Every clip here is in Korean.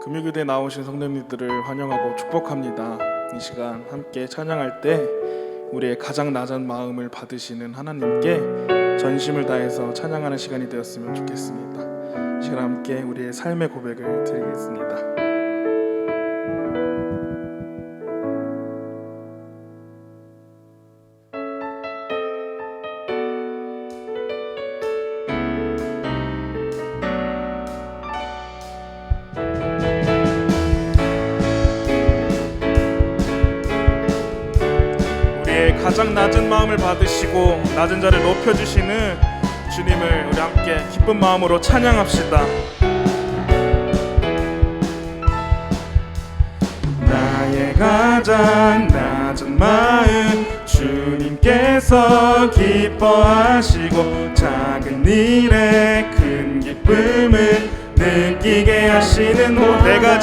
금요교대에 나오신 성도님들을 환영하고 축복합니다. 이 시간 함께 찬양할 때 우리의 가장 낮은 마음을 받으시는 하나님께 전심을 다해서 찬양하는 시간이 되었으면 좋겠습니다. 이 시간 함께 우리의 삶의 고백을 드리겠습니다. 가장 낮은 마음을 받으시고 낮은 자를 높여주시는 주님을 우리 함께 기쁜 마음으로 찬양합시다. 나의 가장 낮은 마음 주님께서 기뻐하시고 작은 일에 큰 기쁨을 느끼게 하시는 내가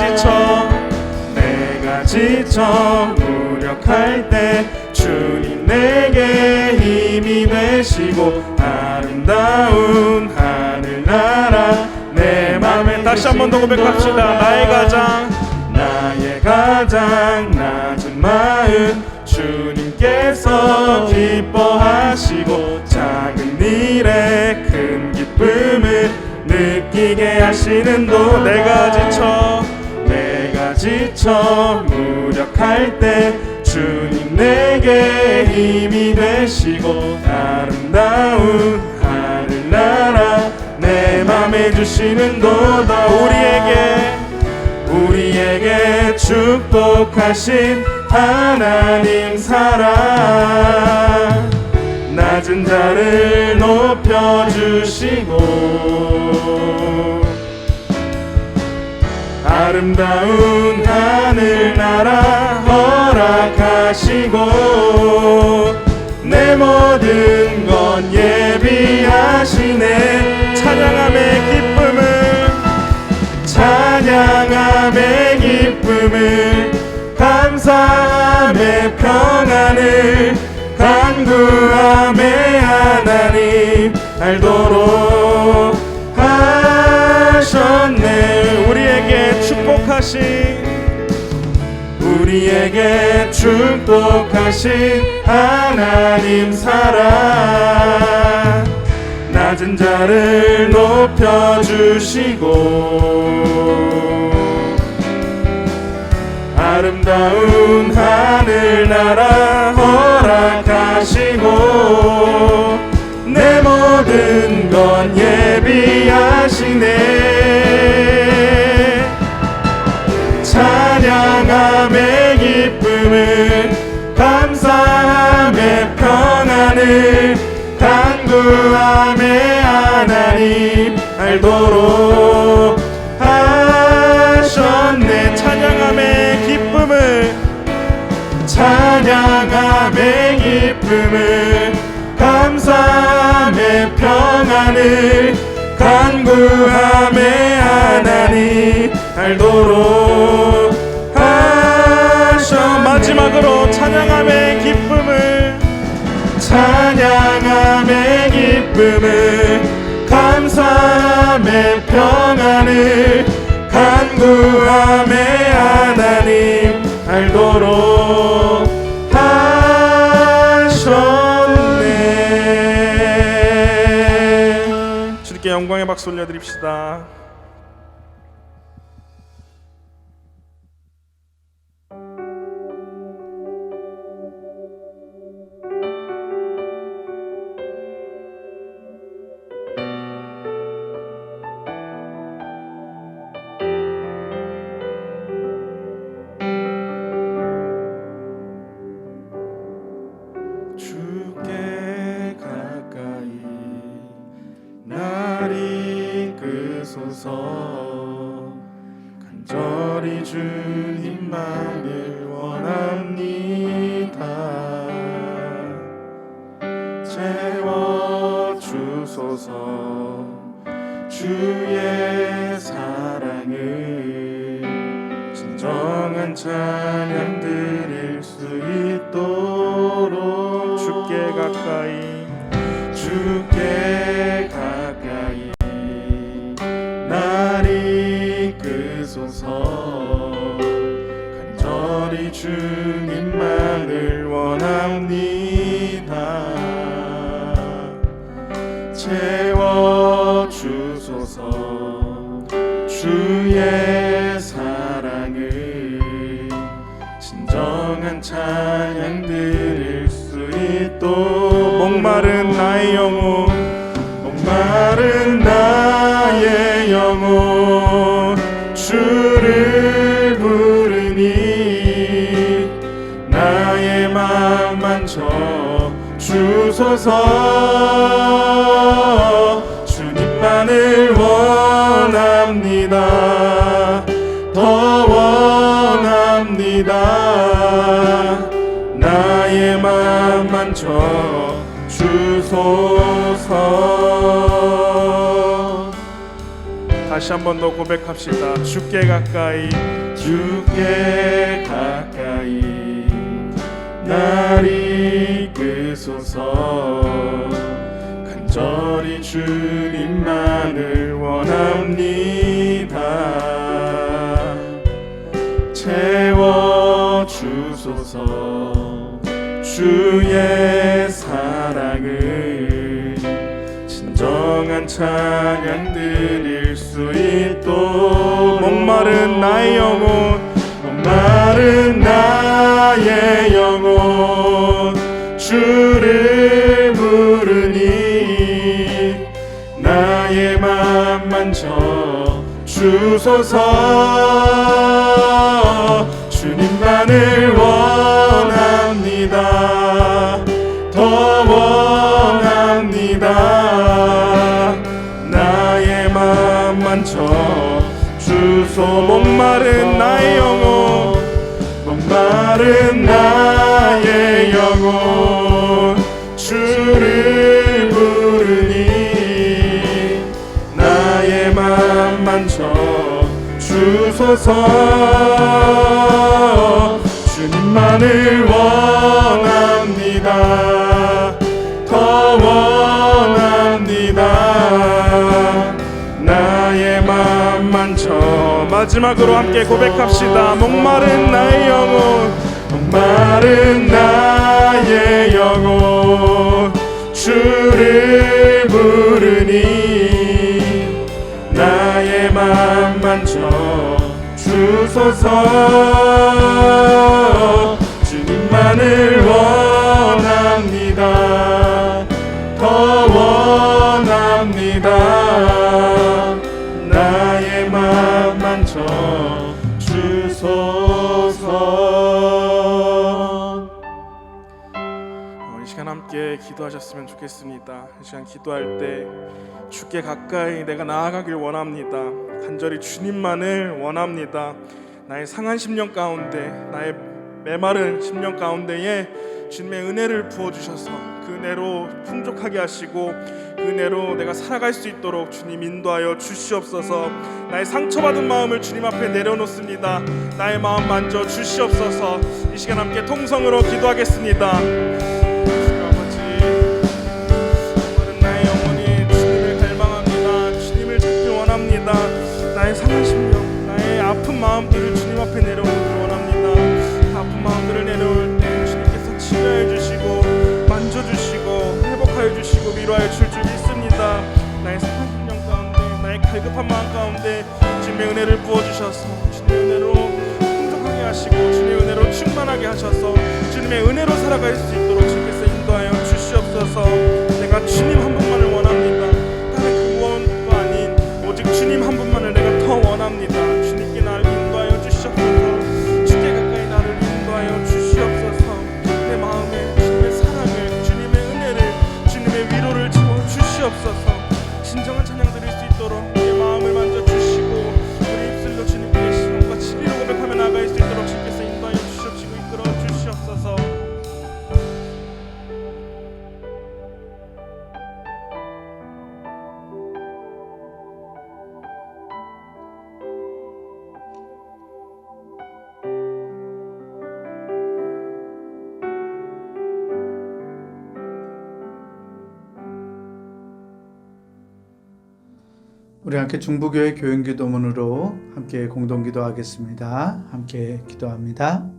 지쳐 무력할 때 주님 내게 힘이 되시고 아름다운 하늘나라 내 맘에 다시 한 번 더 고백합시다. 나의 가장 낮은 마음 주님께서 기뻐하시고 작은 일에 큰 기쁨을 느끼게 하시는 내가 지쳐 무력할 때 주님 내게 힘이 되시고 아름다운 하늘나라 내 맘에 주시는 도다. 우리에게 축복하신 하나님 사랑 낮은 자를 높여주시고 아름다운 하늘나라 허락하시고 내 모든 것 예비하시네. 찬양함의 기쁨을 감사함의 평안을 간구함의 하나님 알도록 하셨네. 우리에게 축복하신 하나님 사랑 낮은 자를 높여주시고 아름다운 하늘나라 허락하시고 내 모든 것 예비하시네. 찬양함의 기쁨을 감사함의 평안을 간구함의 하나님 알도록 하셨네. 찬양함의 기쁨을 감사함의 평안을 간구함의 하나님 알도록 하셨네. 마지막으로 찬양함의 기쁨을 감사함의 평안을 간구함의 하나님 알도록 하셨네. 주님께 영광의 박수 올려드립시다. 간절히 주님만을 원합니다. 채워주소서 주의 사랑을 진정한 찬양 드릴 수 있도록 주께 가까이 주께 가까이 날 이끄소서 간절히 주님만을 원합니다. 채워주소서 주의 사랑을 진정한 찬양 드릴 수 있도록 목마른 나의 영혼 목마른 나의 영혼 주를 부르니 나의 맘 만져 주소서 주님만을 원합니다. 더 원합니다. 나의 맘 만져 주소서. 다시 한 번 더 고백합시다. 주께 가까이 주께 가까이 날 이끄소서 간절히 주님만을 원합니다. 채워주소서 주의 사랑을 진정한 찬양 드릴 수 있도록 목마른 나의 영혼 목마른 나의 영혼 주를 부르니 나의 맘 만져 주소서 주님만을 원합니다. 더 원합니다. 나의 맘 만져 주소 목마른 나의 영혼 목마른 나의 영혼 주를 부르니 나의 맘 만져 주소서 주님만을 원합니다. 더 원합니다. 나의 맘 만져 마지막으로 함께 고백합시다. 목마른 나의 영혼 목마른 나의 영혼 주를 부르니 나의 맘 만져 주소서 주님만을 원합니다. 더 원합니다. 나의 맘 만져 주소서. 이 시간 함께 기도하셨으면 좋겠습니다. 이 시간 기도할 때 주께 가까이 내가 나아가길 원합니다. 간절히 주님만을 원합니다. 나의 상한 심령 가운데 나의 메마른 심령 가운데에 주님의 은혜를 부어주셔서 그 은혜로 풍족하게 하시고 그 은혜로 내가 살아갈 수 있도록 주님 인도하여 주시옵소서. 나의 상처받은 마음을 주님 앞에 내려놓습니다. 나의 마음 만져 주시옵소서. 이 시간 함께 통성으로 기도하겠습니다. 주님 아버지 나의 영혼이 주님을 갈망합니다. 주님을 찾길 원합니다. 나의 상한 심령 나의 아픈 마음들을 주님 앞에 내려놓기 원합니다. 그 아픈 마음들을 내려올 때 주님께서 치료해 주시고 만져주시고 회복하여 주시고 위로하여 줄 줄 믿습니다. 나의 상한 심령 가운데 나의 갈급한 마음 가운데 주님의 은혜를 부어주셔서 주님의 은혜로 풍족하게 하시고 주님의 은혜로 충만하게 하셔서 주님의 은혜로 살아갈 수 있도록 주님께서 인도하여 주시옵소서. 내가 주님 한 분만을 원합니다. 다른 그 무엇도 아닌 오직 주님 한 분만을 내가 더 원합니다. 주님께 나를 인도하여 주시옵소서. 주께 가까이 나를 인도하여 주시옵소서. 내 마음에 주님의 사랑을 주님의 은혜를 주님의 위로를 채워 주시옵소서. 진정한 찬양 드릴 수 있도록 내 마음을 만져 주시고 우리 입술로 주님께 신음과 진리로 고백하며 나아갈 수 있도록 주께서 인도하여 주시옵시고 이끌어 주시옵소서. 우리 함께 중부교회 교인기도문으로 함께 공동기도하겠습니다. 함께 기도합니다.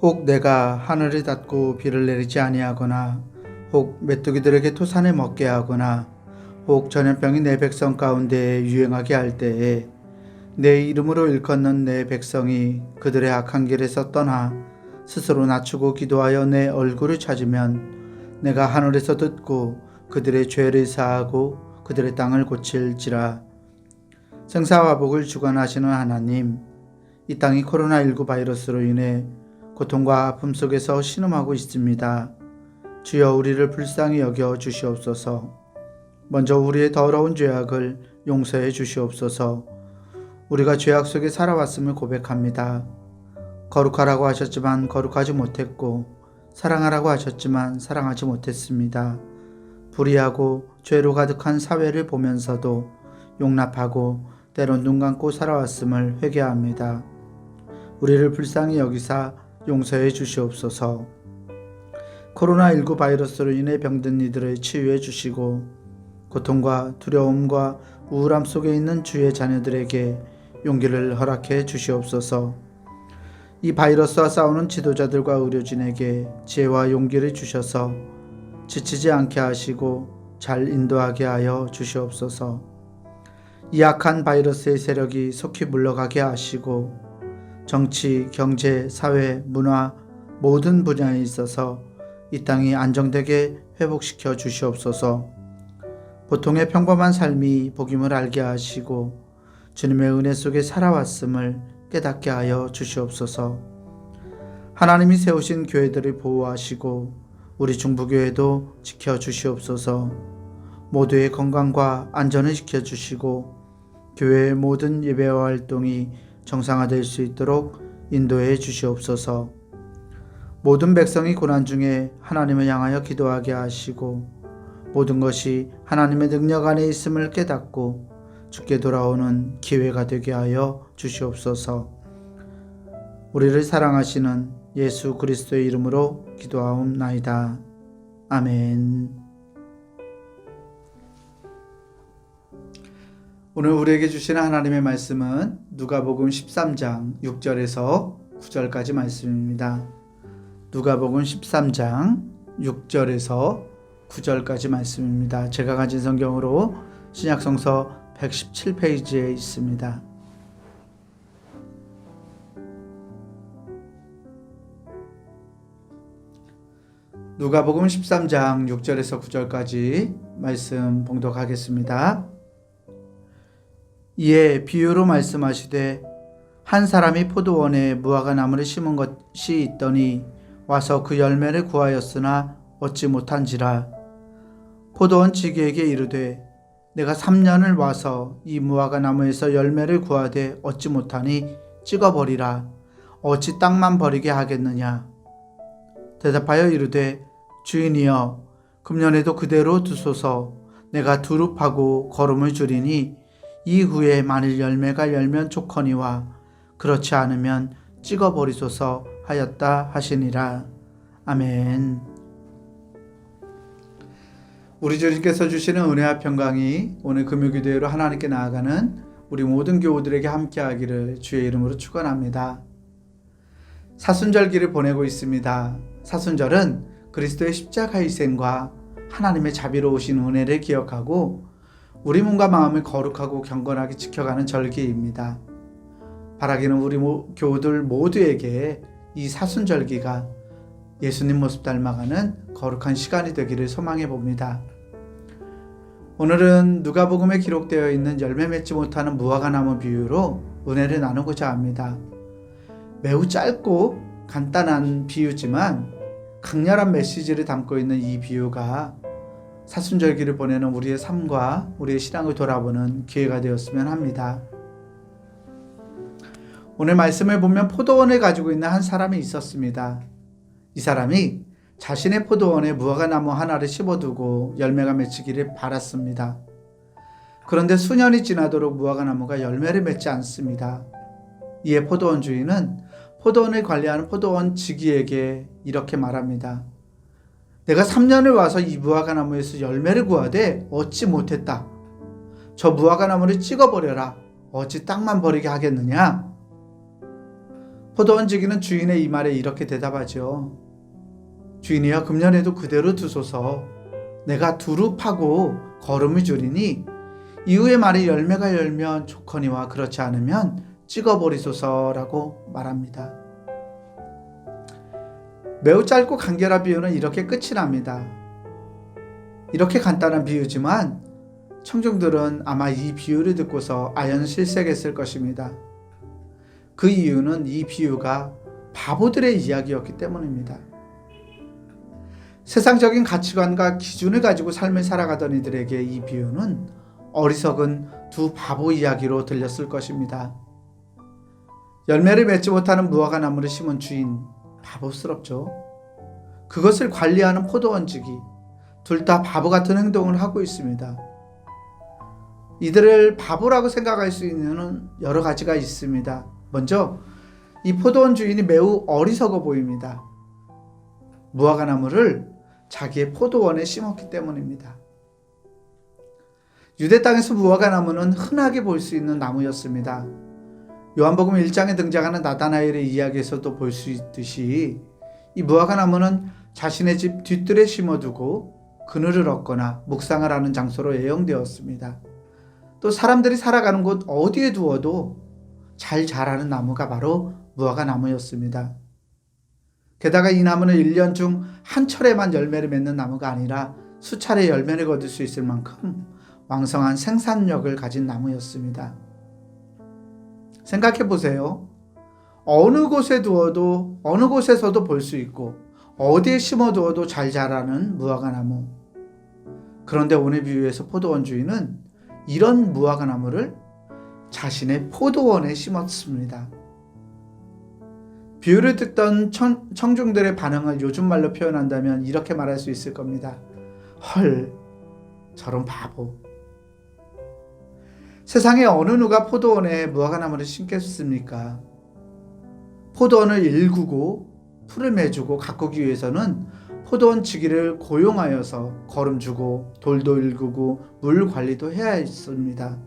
혹 내가 하늘을 닫고 비를 내리지 아니하거나 혹 메뚜기들에게 토산을 먹게 하거나 혹 전염병이 내 백성 가운데 유행하게 할 때에 내 이름으로 일컫는 내 백성이 그들의 악한 길에서 떠나 스스로 낮추고 기도하여 내 얼굴을 찾으면 내가 하늘에서 듣고 그들의 죄를 사하고 그들의 땅을 고칠지라. 생사와 복을 주관하시는 하나님, 이 땅이 코로나19 바이러스로 인해 고통과 아픔 속에서 신음하고 있습니다. 주여 우리를 불쌍히 여겨 주시옵소서. 먼저 우리의 더러운 죄악을 용서해 주시옵소서. 우리가 죄악 속에 살아왔음을 고백합니다. 거룩하라고 하셨지만 거룩하지 못했고, 사랑하라고 하셨지만 사랑하지 못했습니다. 불의하고 죄로 가득한 사회를 보면서도 용납하고 때론 눈 감고 살아왔음을 회개합니다. 우리를 불쌍히 여기사 용서해 주시옵소서. 코로나19 바이러스로 인해 병든 이들을 치유해 주시고 고통과 두려움과 우울함 속에 있는 주의 자녀들에게 용기를 허락해 주시옵소서. 이 바이러스와 싸우는 지도자들과 의료진에게 지혜와 용기를 주셔서 지치지 않게 하시고 잘 인도하게 하여 주시옵소서. 이 악한 바이러스의 세력이 속히 물러가게 하시고 정치, 경제, 사회, 문화 모든 분야에 있어서 이 땅이 안정되게 회복시켜 주시옵소서. 보통의 평범한 삶이 복임을 알게 하시고 주님의 은혜 속에 살아왔음을 깨닫게 하여 주시옵소서. 하나님이 세우신 교회들을 보호하시고 우리 중부교회도 지켜주시옵소서. 모두의 건강과 안전을 지켜주시고 교회의 모든 예배와 활동이 정상화될 수 있도록 인도해 주시옵소서. 모든 백성이 고난 중에 하나님을 향하여 기도하게 하시고 모든 것이 하나님의 능력 안에 있음을 깨닫고 주께 돌아오는 기회가 되게 하여 주시옵소서. 우리를 사랑하시는 예수 그리스도의 이름으로 기도하옵나이다. 아멘. 오늘 우리에게 주시는 하나님의 말씀은 누가복음 13장 6절에서 9절까지 말씀입니다. 누가복음 13장 6절에서 9절까지 말씀입니다. 제가 가진 성경으로 신약성서 117페이지에 있습니다. 누가복음 13장 6절에서 9절까지 말씀 봉독하겠습니다. 이에 비유로 말씀하시되 한 사람이 포도원에 무화과 나무를 심은 것이 있더니 와서 그 열매를 구하였으나 얻지 못한지라. 포도원 지기에게 이르되 내가 3년을 와서 이 무화과 나무에서 열매를 구하되 얻지 못하니 찍어버리라. 어찌 땅만 버리게 하겠느냐. 대답하여 이르되 주인이여 금년에도 그대로 두소서. 내가 두릅하고 거름을 줄이니 이후에 만일 열매가 열면 좋거니와 그렇지 않으면 찍어버리소서 하였다 하시니라. 아멘. 우리 주님께서 주시는 은혜와 평강이 오늘 금요기도회로 하나님께 나아가는 우리 모든 교우들에게 함께하기를 주의 이름으로 축원합니다. 사순절기를 보내고 있습니다. 사순절은 그리스도의 십자가 희생과 하나님의 자비로우신 은혜를 기억하고 우리 몸과 마음을 거룩하고 경건하게 지켜가는 절기입니다. 바라기는 우리 교우들 모두에게 이 사순절기가 예수님 모습 닮아가는 거룩한 시간이 되기를 소망해 봅니다. 오늘은 누가복음에 기록되어 있는 열매 맺지 못하는 무화과나무 비유로 은혜를 나누고자 합니다. 매우 짧고 간단한 비유지만 강렬한 메시지를 담고 있는 이 비유가 사순절기를 보내는 우리의 삶과 우리의 신앙을 돌아보는 기회가 되었으면 합니다. 오늘 말씀을 보면 포도원을 가지고 있는 한 사람이 있었습니다. 이 사람이 자신의 포도원에 무화과나무 하나를 심어두고 열매가 맺히기를 바랐습니다. 그런데 수년이 지나도록 무화과나무가 열매를 맺지 않습니다. 이에 포도원 주인은 포도원을 관리하는 포도원 지기에게 이렇게 말합니다. 내가 3년을 와서 이 무화과나무에서 열매를 구하되 얻지 못했다. 저 무화과 나무를 찍어버려라. 어찌 땅만 버리게 하겠느냐? 포도원 지기는 주인의 이 말에 이렇게 대답하죠. 주인이여, 금년에도 그대로 두소서. 내가 두루 파고 거름을 주리니 이후의 말이 열매가 열면 좋거니와 그렇지 않으면 찍어버리소서라고 말합니다. 매우 짧고 간결한 비유는 이렇게 끝이 납니다. 이렇게 간단한 비유지만 청중들은 아마 이 비유를 듣고서 아연실색했을 것입니다. 그 이유는 이 비유가 바보들의 이야기였기 때문입니다. 세상적인 가치관과 기준을 가지고 삶을 살아가던 이들에게 이 비유는 어리석은 두 바보 이야기로 들렸을 것입니다. 열매를 맺지 못하는 무화과 나무를 심은 주인, 바보스럽죠. 그것을 관리하는 포도원지기, 둘 다 바보 같은 행동을 하고 있습니다. 이들을 바보라고 생각할 수 있는 여러 가지가 있습니다. 먼저 이 포도원 주인이 매우 어리석어 보입니다. 무화과 나무를 자기의 포도원에 심었기 때문입니다. 유대 땅에서 무화과 나무는 흔하게 볼 수 있는 나무였습니다. 요한복음 1장에 등장하는 나다나엘의 이야기에서도 볼 수 있듯이 이 무화과 나무는 자신의 집 뒤뜰에 심어두고 그늘을 얻거나 묵상을 하는 장소로 애용되었습니다. 또 사람들이 살아가는 곳 어디에 두어도 잘 자라는 나무가 바로 무화과 나무였습니다. 게다가 이 나무는 1년 중 한 철에만 열매를 맺는 나무가 아니라 수차례 열매를 거둘 수 있을 만큼 왕성한 생산력을 가진 나무였습니다. 생각해 보세요. 어느 곳에 두어도 어느 곳에서도 볼 수 있고 어디에 심어두어도 잘 자라는 무화과 나무. 그런데 오늘 비유에서 포도원 주인은 이런 무화과 나무를 자신의 포도원에 심었습니다. 비유를 듣던 청중들의 반응을 요즘 말로 표현한다면 이렇게 말할 수 있을 겁니다. 헐, 저런 바보. 세상에 어느 누가 포도원에 무화과 나무를 심겠습니까? 포도원을 일구고 풀을 매주고 가꾸기 위해서는 포도원 지기를 고용하여서 거름 주고 돌도 일구고 물 관리도 해야 했습니다.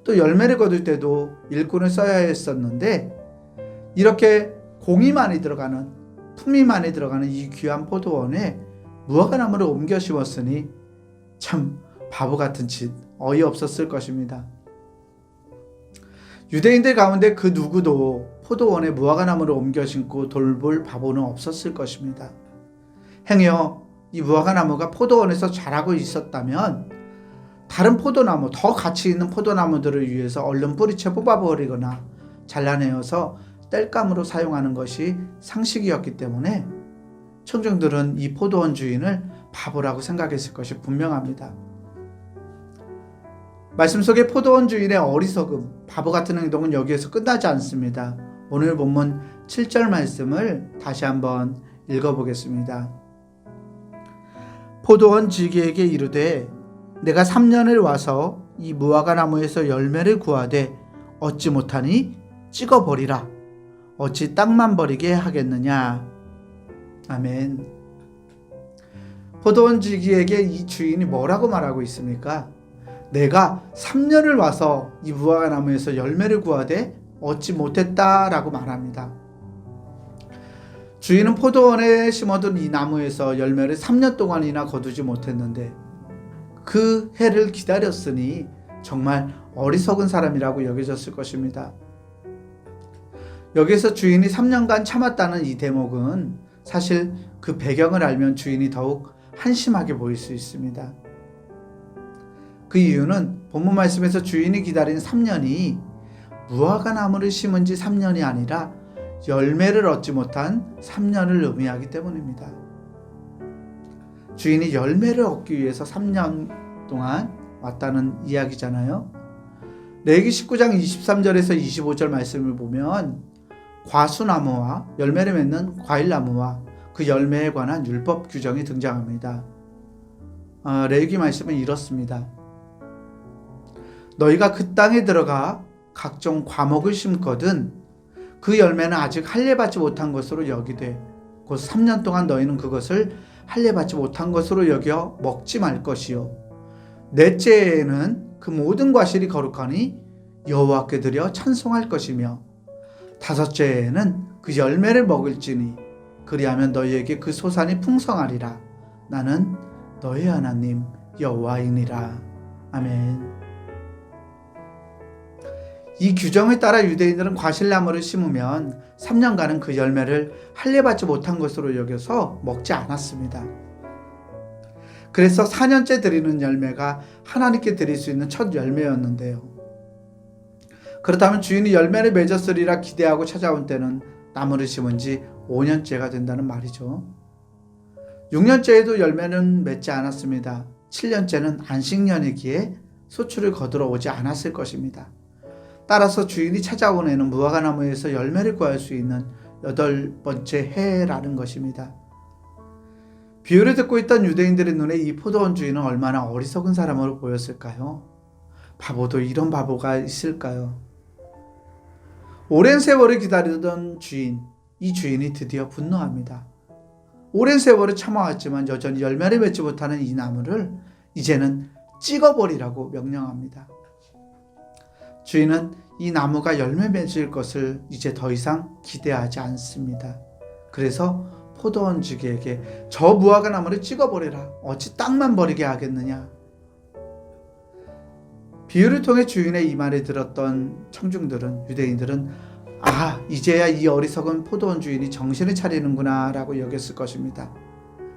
또 열매를 거둘 때도 일꾼을 써야 했었는데 이렇게 공이 많이 들어가는 품이 많이 들어가는 이 귀한 포도원에 무화과 나무를 옮겨 심었으니 참 바보 같은 짓, 어이없었을 것입니다. 유대인들 가운데 그 누구도 포도원에 무화과 나무를 옮겨 심고 돌볼 바보는 없었을 것입니다. 행여 이 무화과 나무가 포도원에서 자라고 있었다면 다른 포도나무, 더 가치 있는 포도나무들을 위해서 얼른 뿌리채 뽑아버리거나 잘라내어서 땔감으로 사용하는 것이 상식이었기 때문에 청중들은 이 포도원 주인을 바보라고 생각했을 것이 분명합니다. 말씀 속의 포도원 주인의 어리석음, 바보 같은 행동은 여기에서 끝나지 않습니다. 오늘 본문 7절 말씀을 다시 한번 읽어보겠습니다. 포도원 지기에게 이르되 내가 3년을 와서 이 무화과 나무에서 열매를 구하되 얻지 못하니 찍어버리라. 어찌 땅만 버리게 하겠느냐. 아멘. 포도원 지기에게 이 주인이 뭐라고 말하고 있습니까? 내가 3년을 와서 이 무화과 나무에서 열매를 구하되 얻지 못했다라고 말합니다. 주인은 포도원에 심어둔 이 나무에서 열매를 3년 동안이나 거두지 못했는데 그 해를 기다렸으니 정말 어리석은 사람이라고 여겨졌을 것입니다. 여기서 주인이 3년간 참았다는 이 대목은 사실 그 배경을 알면 주인이 더욱 한심하게 보일 수 있습니다. 그 이유는 본문 말씀에서 주인이 기다린 3년이 무화과 나무를 심은 지 3년이 아니라 열매를 얻지 못한 3년을 의미하기 때문입니다. 주인이 열매를 얻기 위해서 3년 동안 왔다는 이야기잖아요. 레위기 19장 23절에서 25절 말씀을 보면 과수나무와 열매를 맺는 과일나무와 그 열매에 관한 율법 규정이 등장합니다. 레위기 말씀은 이렇습니다. 너희가 그 땅에 들어가 각종 과목을 심거든 그 열매는 아직 할례받지 못한 것으로 여기되 곧 3년 동안 너희는 그것을 할례받지 못한 것으로 여겨 먹지 말 것이요 넷째에는 그 모든 과실이 거룩하니 여호와께 드려 찬송할 것이며 다섯째에는 그 열매를 먹을지니 그리하면 너희에게 그 소산이 풍성하리라. 나는 너희 하나님 여호와이니라. 아멘. 이 규정에 따라 유대인들은 과실나무를 심으면 3년간은 그 열매를 할례받지 못한 것으로 여겨서 먹지 않았습니다. 그래서 4년째 드리는 열매가 하나님께 드릴 수 있는 첫 열매였는데요. 그렇다면 주인이 열매를 맺었으리라 기대하고 찾아온 때는 나무를 심은 지 5년째가 된다는 말이죠. 6년째에도 열매는 맺지 않았습니다. 7년째는 안식년이기에 소출을 거두러 오지 않았을 것입니다. 따라서 주인이 찾아온 해는 무화과나무에서 열매를 구할 수 있는 8번째 해라는 것입니다. 비유를 듣고 있던 유대인들의 눈에 이 포도원 주인은 얼마나 어리석은 사람으로 보였을까요? 바보도 이런 바보가 있을까요? 오랜 세월을 기다리던 주인, 이 주인이 드디어 분노합니다. 오랜 세월을 참아왔지만 여전히 열매를 맺지 못하는 이 나무를 이제는 찍어버리라고 명령합니다. 주인은 이 나무가 열매 맺을 것을 이제 더 이상 기대하지 않습니다. 그래서 포도원 주기에게 저 무화과 나무를 찍어버리라. 어찌 땅만 버리게 하겠느냐. 비유를 통해 주인의 이 말을 들었던 청중들은, 유대인들은 이제야 이 어리석은 포도원 주인이 정신을 차리는구나 라고 여겼을 것입니다.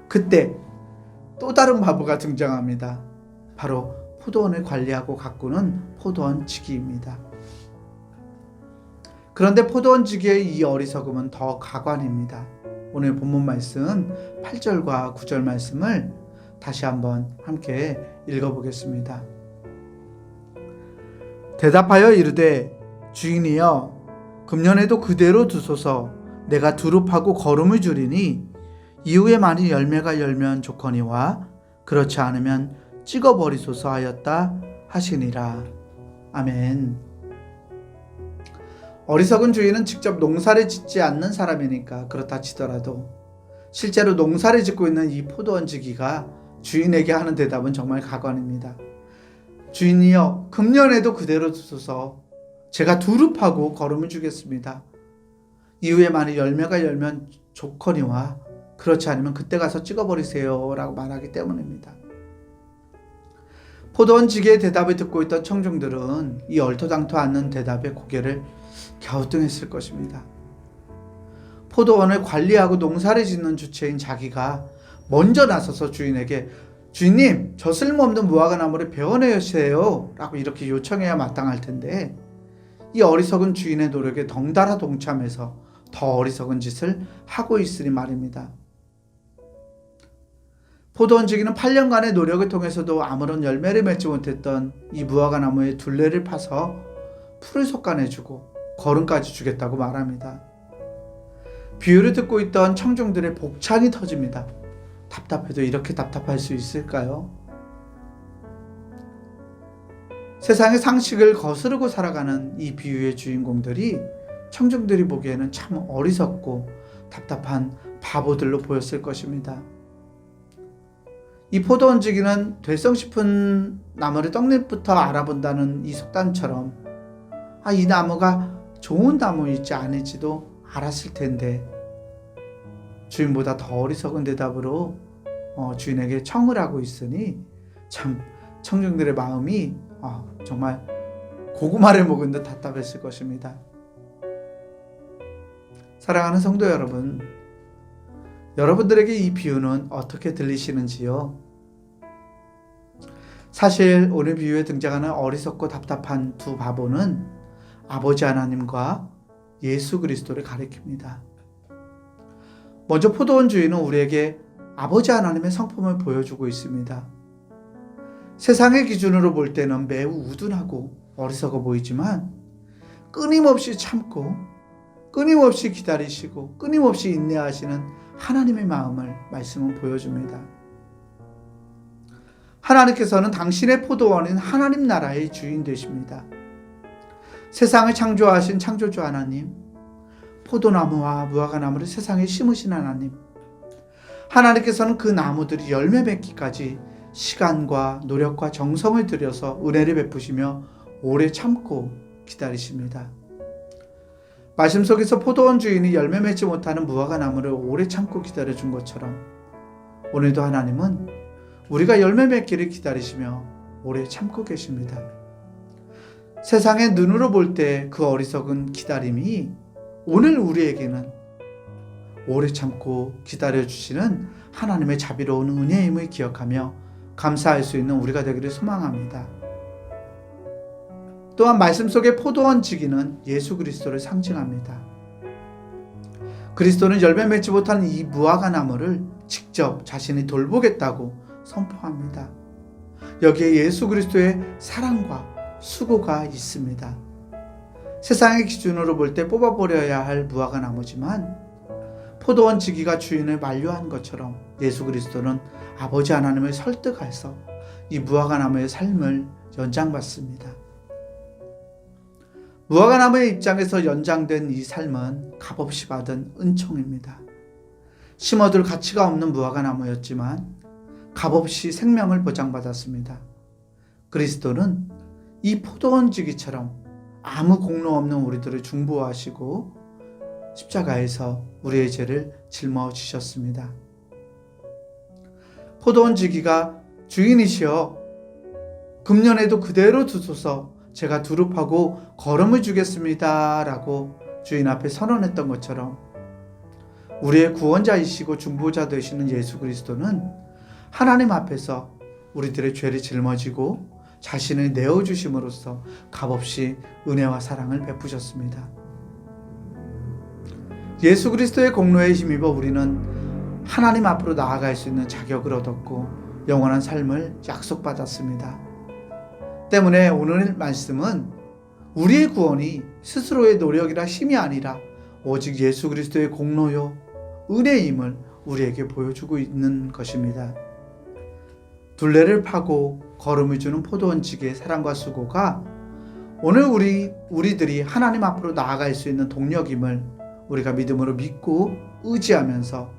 그때 또 다른 바보가 등장합니다. 바로 포도원을 관리하고 가꾸는 포도원 지기입니다. 그런데 포도원 지기의 이 어리석음은 더 가관입니다. 오늘 본문 말씀 8절과 9절 말씀을 다시 한번 함께 읽어보겠습니다. 대답하여 이르되 주인이여 금년에도 그대로 두소서. 내가 두릅하고 거름을 줄이니 이후에 많이 열매가 열면 좋거니와 그렇지 않으면 찍어버리소서 하였다 하시니라. 아멘. 어리석은 주인은 직접 농사를 짓지 않는 사람이니까 그렇다 치더라도 실제로 농사를 짓고 있는 이 포도원 지기가 주인에게 하는 대답은 정말 가관입니다. 주인이여 금년에도 그대로 두소서. 제가 두릅하고 거름을 주겠습니다. 이후에 만약 열매가 열면 좋거니와 그렇지 않으면 그때 가서 찍어버리세요 라고 말하기 때문입니다. 포도원 지기의 대답을 듣고 있던 청중들은 이 얼토당토 않는 대답에 고개를 갸우뚱했을 것입니다. 포도원을 관리하고 농사를 짓는 주체인 자기가 먼저 나서서 주인에게 주인님 저 쓸모없는 무화과 나무를 베어내야 해요 라고 이렇게 요청해야 마땅할 텐데 이 어리석은 주인의 노력에 덩달아 동참해서 더 어리석은 짓을 하고 있으니 말입니다. 포도원 지기는 8년간의 노력을 통해서도 아무런 열매를 맺지 못했던 이 무화과 나무의 둘레를 파서 풀을 솎아내주고 거름까지 주겠다고 말합니다. 비유를 듣고 있던 청중들의 복창이 터집니다. 답답해도 이렇게 답답할 수 있을까요? 세상의 상식을 거스르고 살아가는 이 비유의 주인공들이 청중들이 보기에는 참 어리석고 답답한 바보들로 보였을 것입니다. 이 포도원 지기는 될성 싶은 나무를 떡잎부터 알아본다는 이 속담처럼 이 나무가 좋은 나무일지 아닐지도 알았을 텐데 주인보다 더 어리석은 대답으로 주인에게 청을 하고 있으니 참 청중들의 마음이 정말 고구마를 먹은 듯 답답했을 것입니다. 사랑하는 성도 여러분, 여러분들에게 이 비유는 어떻게 들리시는지요? 사실 오늘 비유에 등장하는 어리석고 답답한 두 바보는 아버지 하나님과 예수 그리스도를 가리킵니다. 먼저 포도원 주인은 우리에게 아버지 하나님의 성품을 보여주고 있습니다. 세상의 기준으로 볼 때는 매우 우둔하고 어리석어 보이지만 끊임없이 참고 끊임없이 기다리시고 끊임없이 인내하시는 하나님의 마음을 말씀은 보여줍니다. 하나님께서는 당신의 포도원인 하나님 나라의 주인 되십니다. 세상을 창조하신 창조주 하나님, 포도나무와 무화과나무를 세상에 심으신 하나님, 하나님께서는 그 나무들이 열매 맺기까지 시간과 노력과 정성을 들여서 은혜를 베푸시며 오래 참고 기다리십니다. 말씀 속에서 포도원 주인이 열매 맺지 못하는 무화과 나무를 오래 참고 기다려준 것처럼 오늘도 하나님은 우리가 열매 맺기를 기다리시며 오래 참고 계십니다. 세상의 눈으로 볼 때 그 어리석은 기다림이 오늘 우리에게는 오래 참고 기다려주시는 하나님의 자비로운 은혜임을 기억하며 감사할 수 있는 우리가 되기를 소망합니다. 또한 말씀 속의 포도원 지기는 예수 그리스도를 상징합니다. 그리스도는 열매 맺지 못하는 이 무화과 나무를 직접 자신이 돌보겠다고 선포합니다. 여기에 예수 그리스도의 사랑과 수고가 있습니다. 세상의 기준으로 볼 때 뽑아버려야 할 무화과 나무지만 포도원 지기가 주인을 만류한 것처럼 예수 그리스도는 아버지 하나님을 설득해서 이 무화과 나무의 삶을 연장받습니다. 무화과 나무의 입장에서 연장된 이 삶은 값없이 받은 은총입니다. 심어둘 가치가 없는 무화과 나무였지만 값없이 생명을 보장받았습니다. 그리스도는 이 포도원 지기처럼 아무 공로 없는 우리들을 중보하시고 십자가에서 우리의 죄를 짊어지셨습니다. 포도원 지기가 주인이시여 금년에도 그대로 두소서 제가 두릅하고 거름을 주겠습니다 라고 주인 앞에 선언했던 것처럼 우리의 구원자이시고 중보자 되시는 예수 그리스도는 하나님 앞에서 우리들의 죄를 짊어지고 자신을 내어주심으로써 값없이 은혜와 사랑을 베푸셨습니다. 예수 그리스도의 공로에 힘입어 우리는 하나님 앞으로 나아갈 수 있는 자격을 얻었고 영원한 삶을 약속받았습니다. 때문에 오늘 말씀은 우리의 구원이 스스로의 노력이라 힘이 아니라 오직 예수 그리스도의 공로요 은혜임을 우리에게 보여주고 있는 것입니다. 둘레를 파고 걸음을 주는 포도원 지기의 사랑과 수고가 오늘 우리들이 하나님 앞으로 나아갈 수 있는 동력임을 우리가 믿음으로 믿고 의지하면서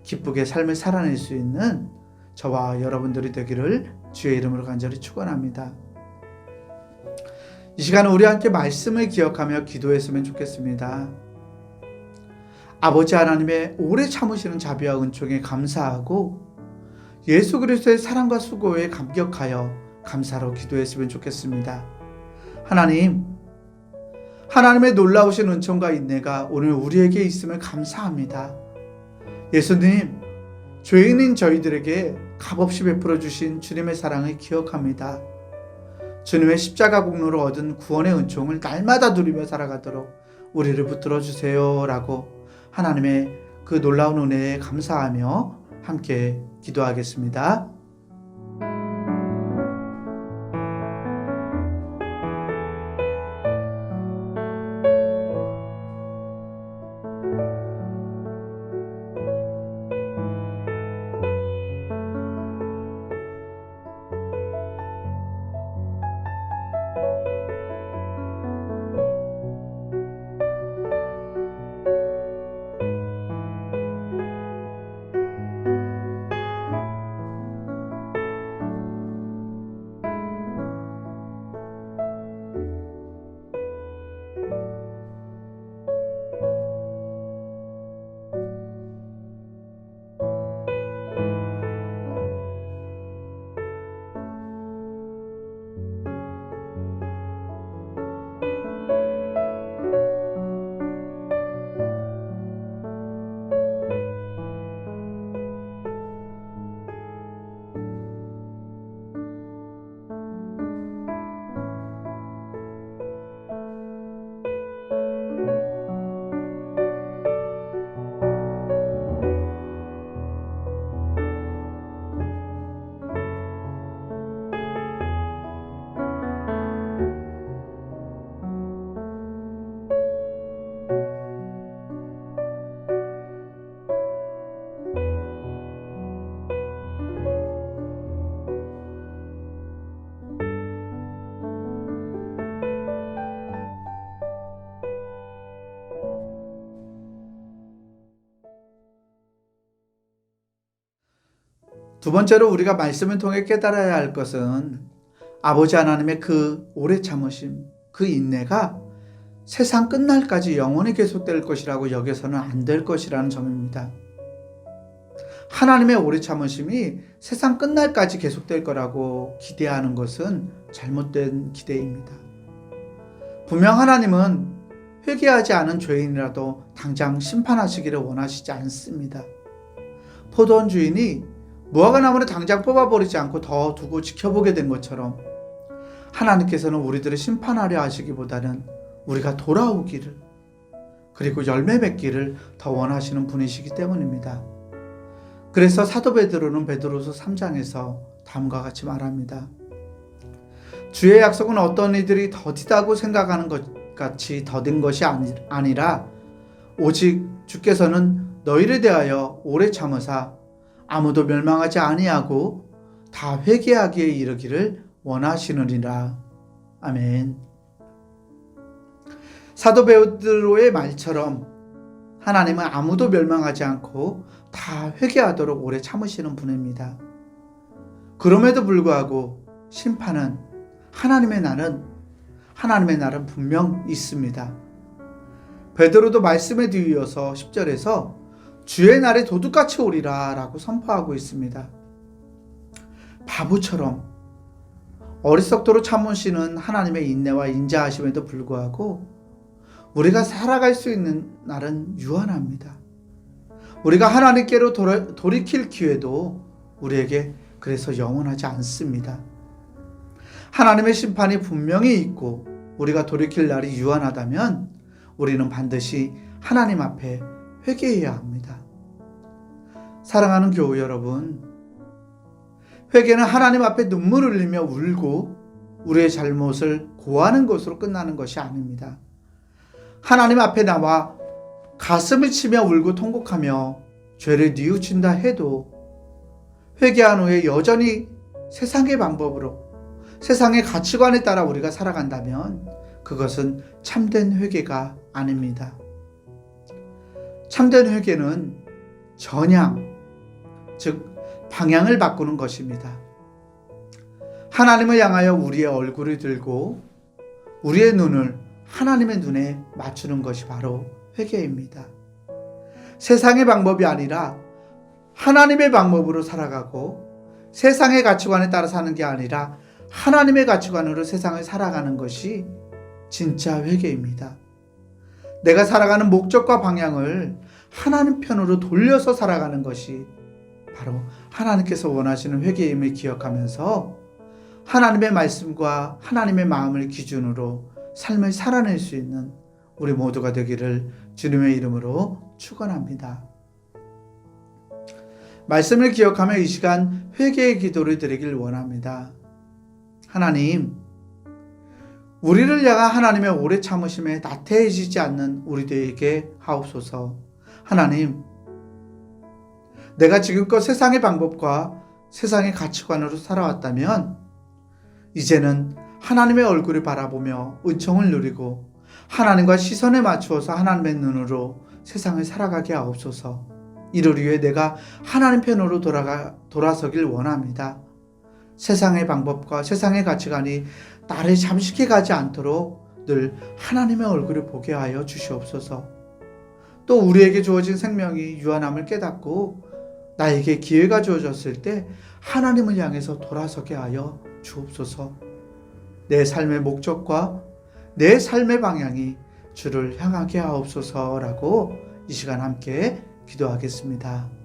기쁘게 삶을 살아낼 수 있는 저와 여러분들이 되기를 주의 이름으로 간절히 축원합니다. 이 시간은 우리 함께 말씀을 기억하며 기도했으면 좋겠습니다. 아버지 하나님의 오래 참으시는 자비와 은총에 감사하고 예수 그리스도의 사랑과 수고에 감격하여 감사로 기도했으면 좋겠습니다. 하나님의 놀라우신 은총과 인내가 오늘 우리에게 있음을 감사합니다. 예수님, 죄인인 저희들에게 값없이 베풀어 주신 주님의 사랑을 기억합니다. 주님의 십자가 공로로 얻은 구원의 은총을 날마다 누리며 살아가도록 우리를 붙들어 주세요 라고 하나님의 그 놀라운 은혜에 감사하며 함께 기도하겠습니다. 두 번째로 우리가 말씀을 통해 깨달아야 할 것은 아버지 하나님의 그 오래 참으심, 그 인내가 세상 끝날까지 영원히 계속될 것이라고 여겨서는 안 될 것이라는 점입니다. 하나님의 오래 참으심이 세상 끝날까지 계속될 거라고 기대하는 것은 잘못된 기대입니다. 분명 하나님은 회개하지 않은 죄인이라도 당장 심판하시기를 원하시지 않습니다. 포도원 주인이 무화과 나무를 당장 뽑아버리지 않고 더 두고 지켜보게 된 것처럼 하나님께서는 우리들을 심판하려 하시기보다는 우리가 돌아오기를, 그리고 열매 맺기를 더 원하시는 분이시기 때문입니다. 그래서 사도 베드로는 베드로서 3장에서 다음과 같이 말합니다. 주의 약속은 어떤 이들이 더디다고 생각하는 것 같이 더딘 것이 아니라 오직 주께서는 너희를 대하여 오래 참으사 아무도 멸망하지 아니하고 다 회개하기에 이르기를 원하시느니라. 아멘. 사도 베드로의 말처럼 하나님은 아무도 멸망하지 않고 다 회개하도록 오래 참으시는 분입니다. 그럼에도 불구하고 심판은 하나님의 날은 분명 있습니다. 베드로도 말씀에 뒤이어서 10절에서 주의 날에 도둑같이 오리라 라고 선포하고 있습니다. 바보처럼 어리석도록 참으시는 하나님의 인내와 인자하심에도 불구하고 우리가 살아갈 수 있는 날은 유한합니다. 우리가 하나님께로 돌이킬 기회도 우리에게 그래서 영원하지 않습니다. 하나님의 심판이 분명히 있고 우리가 돌이킬 날이 유한하다면 우리는 반드시 하나님 앞에 회개해야 합니다. 사랑하는 교우 여러분, 회개는 하나님 앞에 눈물을 흘리며 울고 우리의 잘못을 고하는 것으로 끝나는 것이 아닙니다. 하나님 앞에 나와 가슴을 치며 울고 통곡하며 죄를 뉘우친다 해도 회개한 후에 여전히 세상의 방법으로, 세상의 가치관에 따라 우리가 살아간다면 그것은 참된 회개가 아닙니다. 참된 회개는 전향, 즉 방향을 바꾸는 것입니다. 하나님을 향하여 우리의 얼굴을 들고 우리의 눈을 하나님의 눈에 맞추는 것이 바로 회개입니다. 세상의 방법이 아니라 하나님의 방법으로 살아가고 세상의 가치관에 따라 사는 게 아니라 하나님의 가치관으로 세상을 살아가는 것이 진짜 회개입니다. 내가 살아가는 목적과 방향을 하나님 편으로 돌려서 살아가는 것이 바로 하나님께서 원하시는 회개임을 기억하면서 하나님의 말씀과 하나님의 마음을 기준으로 삶을 살아낼 수 있는 우리 모두가 되기를 주님의 이름으로 축원합니다. 말씀을 기억하며 이 시간 회개의 기도를 드리길 원합니다. 하나님, 우리를 향한 하나님의 오래 참으심에 나태해지지 않는 우리들에게 하옵소서. 하나님, 내가 지금껏 세상의 방법과 세상의 가치관으로 살아왔다면 이제는 하나님의 얼굴을 바라보며 은총을 누리고 하나님과 시선에 맞추어서 하나님의 눈으로 세상을 살아가게 하옵소서. 이를 위해 내가 하나님 편으로 돌아서길 원합니다. 세상의 방법과 세상의 가치관이 나를 잠식해 가지 않도록 늘 하나님의 얼굴을 보게 하여 주시옵소서. 또 우리에게 주어진 생명이 유한함을 깨닫고 나에게 기회가 주어졌을 때 하나님을 향해서 돌아서게 하여 주옵소서. 내 삶의 목적과 내 삶의 방향이 주를 향하게 하옵소서라고 이 시간 함께 기도하겠습니다.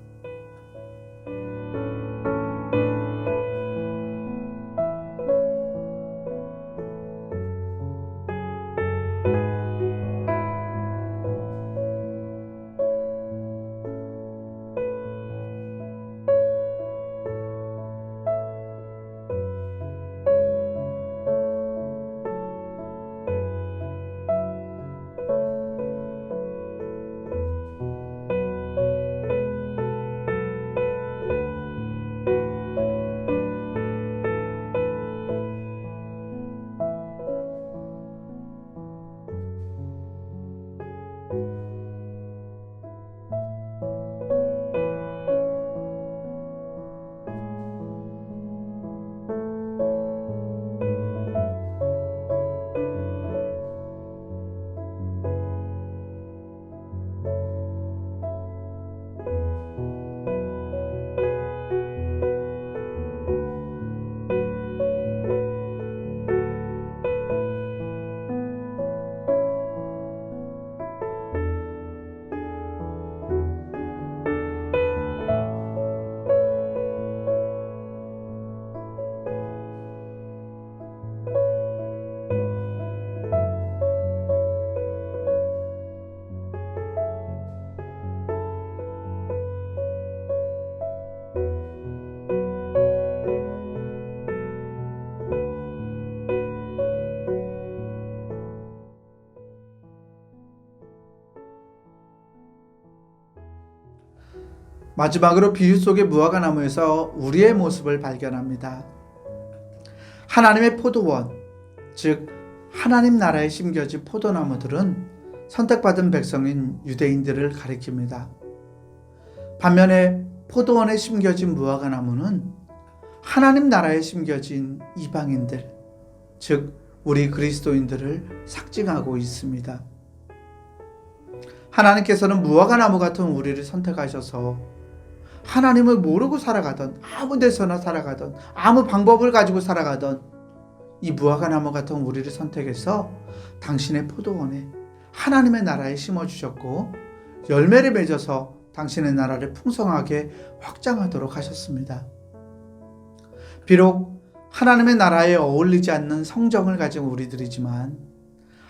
마지막으로 비유 속의 무화과 나무에서 우리의 모습을 발견합니다. 하나님의 포도원, 즉 하나님 나라에 심겨진 포도나무들은 선택받은 백성인 유대인들을 가리킵니다. 반면에 포도원에 심겨진 무화과 나무는 하나님 나라에 심겨진 이방인들, 즉 우리 그리스도인들을 상징하고 있습니다. 하나님께서는 무화과 나무 같은 우리를 선택하셔서 하나님을 모르고 살아가던, 아무 데서나 살아가던, 아무 방법을 가지고 살아가던 이 무화과 나무 같은 우리를 선택해서 당신의 포도원에 하나님의 나라에 심어주셨고 열매를 맺어서 당신의 나라를 풍성하게 확장하도록 하셨습니다. 비록 하나님의 나라에 어울리지 않는 성정을 가진 우리들이지만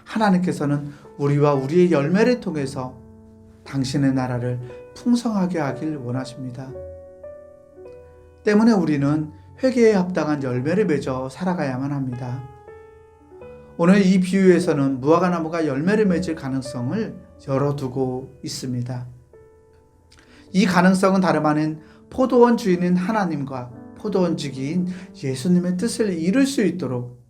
하나님께서는 우리와 우리의 열매를 통해서 당신의 나라를 풍성하게 하길 원하십니다. 때문에 우리는 회개에 합당한 열매를 맺어 살아가야만 합니다. 오늘 이 비유에서는 무화과 나무가 열매를 맺을 가능성을 열어두고 있습니다. 이 가능성은 다름 아닌 포도원 주인인 하나님과 포도원 지기인 예수님의 뜻을 이룰 수 있도록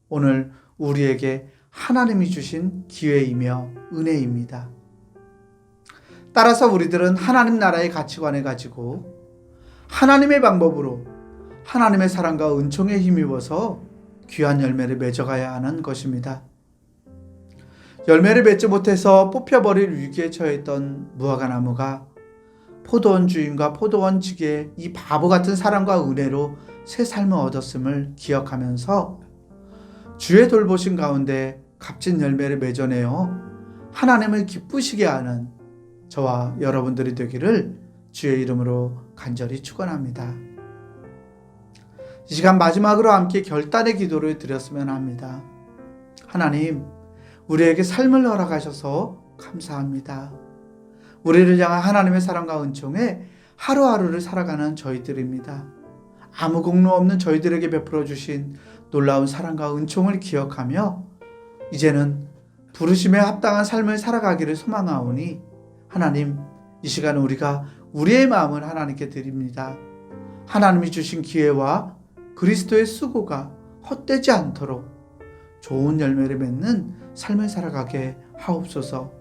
오늘 우리에게 하나님이 주신 기회이며 은혜입니다. 따라서 우리들은 하나님 나라의 가치관을 가지고 하나님의 방법으로 하나님의 사랑과 은총에 힘입어서 귀한 열매를 맺어가야 하는 것입니다. 열매를 맺지 못해서 뽑혀버릴 위기에 처했던 무화과 나무가 포도원 주인과 포도원 지기의 이 바보 같은 사랑과 은혜로 새 삶을 얻었음을 기억하면서 주의 돌보심 가운데 값진 열매를 맺어내어 하나님을 기쁘시게 하는 저와 여러분들이 되기를 주의 이름으로 간절히 축원합니다. 이 시간 마지막으로 함께 결단의 기도를 드렸으면 합니다. 하나님, 우리에게 삶을 허락하셔서 감사합니다. 우리를 향한 하나님의 사랑과 은총에 하루하루를 살아가는 저희들입니다. 아무 공로 없는 저희들에게 베풀어 주신 놀라운 사랑과 은총을 기억하며 이제는 부르심에 합당한 삶을 살아가기를 소망하오니 하나님, 이 시간 우리가 우리의 마음을 하나님께 드립니다. 하나님이 주신 기회와 그리스도의 수고가 헛되지 않도록 좋은 열매를 맺는 삶을 살아가게 하옵소서.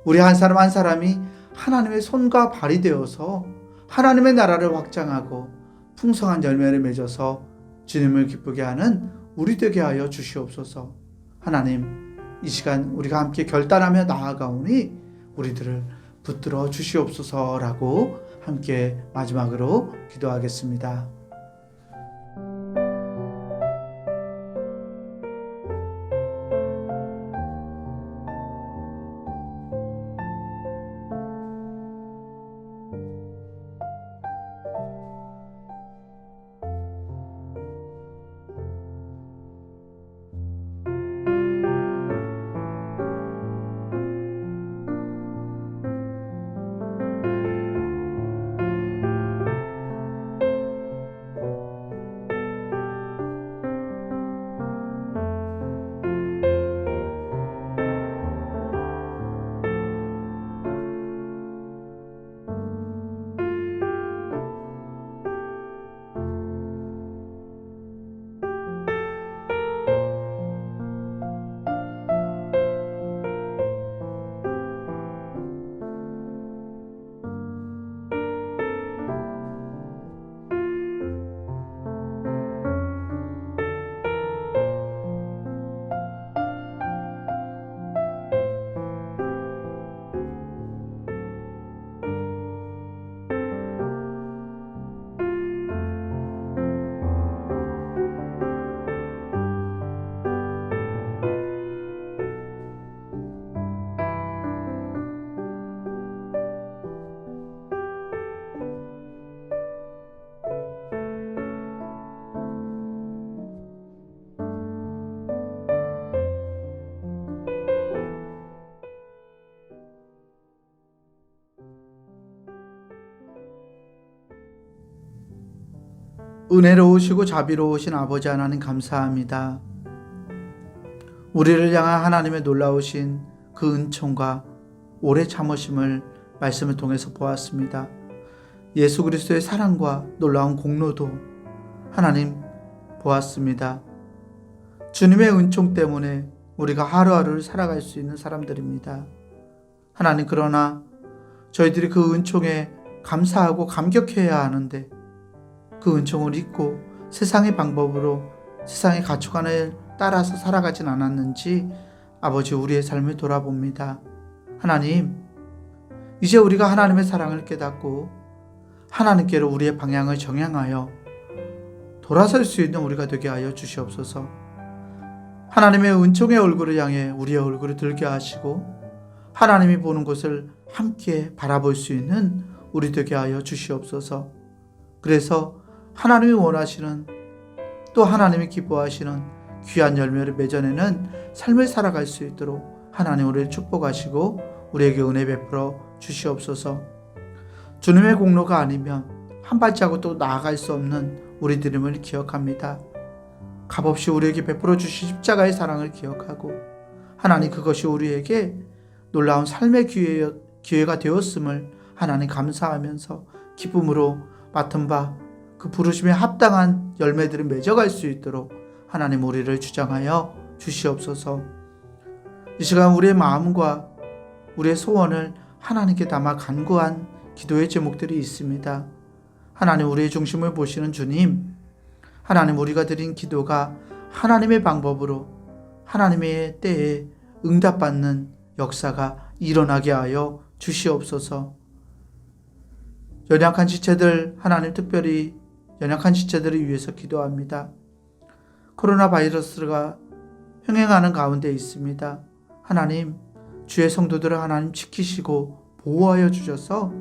우리 한 사람 한 사람이 하나님의 손과 발이 되어서 하나님의 나라를 확장하고 풍성한 열매를 맺어서 주님을 기쁘게 하는 우리 되게 하여 주시옵소서. 하나님, 이 시간 우리가 함께 결단하며 나아가오니 우리들을 붙들어 주시옵소서라고 함께 마지막으로 기도하겠습니다. 은혜로우시고 자비로우신 아버지 하나님 감사합니다. 우리를 향한 하나님의 놀라우신 그 은총과 오래 참으심을 말씀을 통해서 보았습니다. 예수 그리스도의 사랑과 놀라운 공로도 하나님 보았습니다. 주님의 은총 때문에 우리가 하루하루를 살아갈 수 있는 사람들입니다. 하나님, 그러나 저희들이 그 은총에 감사하고 감격해야 하는데 그 은총을 잊고 세상의 방법으로 세상의 가치관을 따라서 살아가진 않았는지 아버지, 우리의 삶을 돌아봅니다. 하나님, 이제 우리가 하나님의 사랑을 깨닫고 하나님께로 우리의 방향을 정향하여 돌아설 수 있는 우리가 되게 하여 주시옵소서. 하나님의 은총의 얼굴을 향해 우리의 얼굴을 들게 하시고 하나님이 보는 것을 함께 바라볼 수 있는 우리 되게 하여 주시옵소서. 그래서 하나님이 원하시는, 또 하나님이 기뻐하시는 귀한 열매를 맺어내는 삶을 살아갈 수 있도록 하나님 우리를 축복하시고 우리에게 은혜 베풀어 주시옵소서. 주님의 공로가 아니면 한 발자국도 나아갈 수 없는 우리들임을 기억합니다. 값없이 우리에게 베풀어 주신 십자가의 사랑을 기억하고 하나님, 그것이 우리에게 놀라운 삶의 기회가 되었음을 하나님 감사하면서 기쁨으로 맡은 바 그 부르심에 합당한 열매들을 맺어갈 수 있도록 하나님 우리를 주장하여 주시옵소서. 이 시간 우리의 마음과 우리의 소원을 하나님께 담아 간구한 기도의 제목들이 있습니다. 하나님, 우리의 중심을 보시는 주님, 하나님, 우리가 드린 기도가 하나님의 방법으로 하나님의 때에 응답받는 역사가 일어나게 하여 주시옵소서. 연약한 지체들, 하나님, 특별히 연약한 지체들을 위해서 기도합니다. 코로나 바이러스가 흥행하는 가운데 있습니다. 하나님, 주의 성도들을 하나님 지키시고 보호하여 주셔서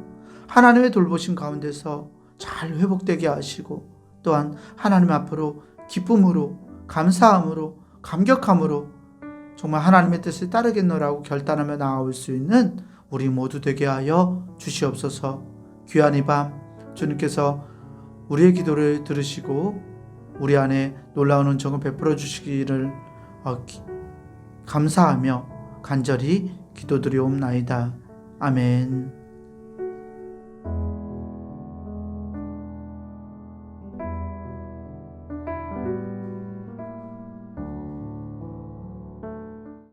하나님의 돌보심 가운데서 잘 회복되게 하시고, 또한 하나님 앞으로 기쁨으로, 감사함으로, 감격함으로 정말 하나님의 뜻을 따르겠노라고 결단하며 나아올 수 있는 우리 모두 되게 하여 주시옵소서. 귀한 이 밤 주님께서 우리의 기도를 들으시고 우리 안에 놀라운 은총을 베풀어 주시기를 감사하며 간절히 기도드리옵나이다. 아멘.